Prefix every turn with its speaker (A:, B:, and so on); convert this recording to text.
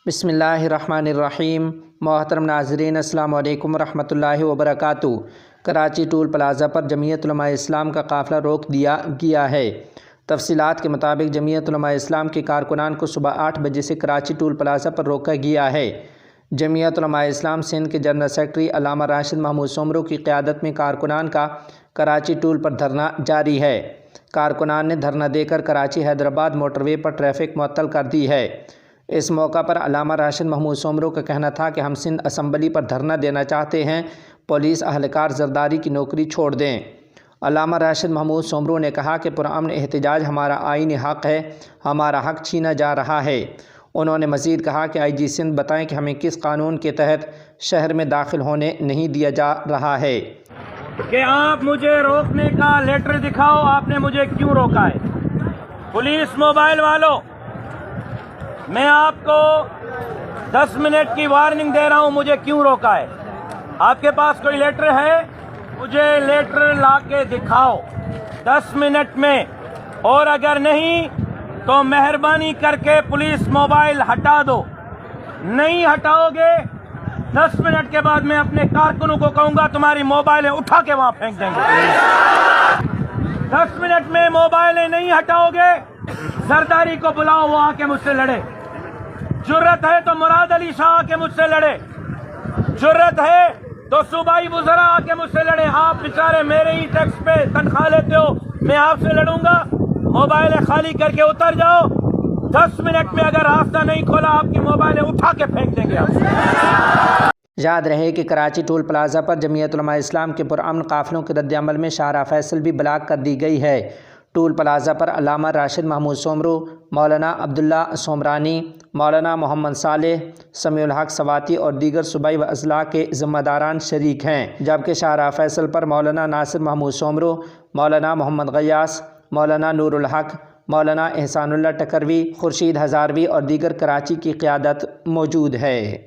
A: بسم اللہ الرحمن الرحیم۔ محترم ناظرین، السلام علیکم ورحمۃ اللہ وبرکاتہ۔ کراچی ٹول پلازہ پر جمعیت علماء اسلام کا قافلہ روک دیا گیا ہے۔ تفصیلات کے مطابق جمعیت علماء اسلام کے کارکنان کو صبح 8 بجے سے کراچی ٹول پلازہ پر روکا گیا ہے۔ جمعیت علماء اسلام سندھ کے جنرل سیکرٹری علامہ راشد محمود سومرو کی قیادت میں کارکنان کا کراچی ٹول پر دھرنا جاری ہے۔ کارکنان نے دھرنا دے کر کراچی حیدرآباد موٹر وے پر ٹریفک معطل کر دی ہے۔ اس موقع پر علامہ راشد محمود سومرو کا کہنا تھا کہ ہم سندھ اسمبلی پر دھرنا دینا چاہتے ہیں، پولیس اہلکار زرداری کی نوکری چھوڑ دیں۔ علامہ راشد محمود سومرو نے کہا کہ پرامن احتجاج ہمارا آئینی حق ہے، ہمارا حق چھینا جا رہا ہے۔ انہوں نے مزید کہا کہ آئی جی سندھ بتائیں کہ ہمیں کس قانون کے تحت شہر میں داخل ہونے نہیں دیا جا رہا ہے۔
B: کہ آپ مجھے روکنے کا لیٹر دکھاؤ، آپ نے مجھے کیوں روکا ہے؟ پولیس موبائل والوں، میں آپ کو 10 منٹ کی وارننگ دے رہا ہوں، مجھے کیوں روکا ہے؟ آپ کے پاس کوئی لیٹر ہے؟ مجھے لیٹر لا کے دکھاؤ 10 منٹ میں، اور اگر نہیں تو مہربانی کر کے پولیس موبائل ہٹا دو۔ نہیں ہٹاؤ گے 10 منٹ کے بعد میں اپنے کارکنوں کو کہوں گا تمہاری موبائلیں اٹھا کے وہاں پھینک دیں گے۔ 10 منٹ میں موبائلیں نہیں ہٹاؤ گے، زرداری کو بلاؤ، وہ آ کے مجھ سے لڑے۔ جرت ہے تو مراد علی شاہ آ کے مجھ سے لڑے، جرت ہے تو صوبائی وزراء آ کے مجھ سے لڑے۔ آپ بیچارے میرے ہی ٹیکس پہ تنخواہ لیتے ہو، میں آپ سے لڑوں گا؟ موبائلیں خالی کر کے اتر جاؤ، 10 منٹ میں اگر راستہ نہیں کھولا آپ کی موبائلیں اٹھا کے پھینک دیں گے آپ۔
A: یاد رہے کہ کراچی ٹول پلازہ پر جمعیت علماء اسلام کے پرامن قافلوں کے رد عمل میں شاہراہ فیصل بھی بلاک کر دی گئی ہے۔ ٹول پلازہ پر علامہ راشد محمود سومرو، مولانا عبداللہ سومرانی، مولانا محمد صالح، سمیع الحق سواتی اور دیگر صوبائی و اضلاع کے ذمہ داران شریک ہیں، جبکہ شاہراہ فیصل پر مولانا ناصر محمود سومرو، مولانا محمد غیاث، مولانا نور الحق، مولانا احسان اللہ ٹکروی، خورشید ہزاروی اور دیگر کراچی کی قیادت موجود ہے۔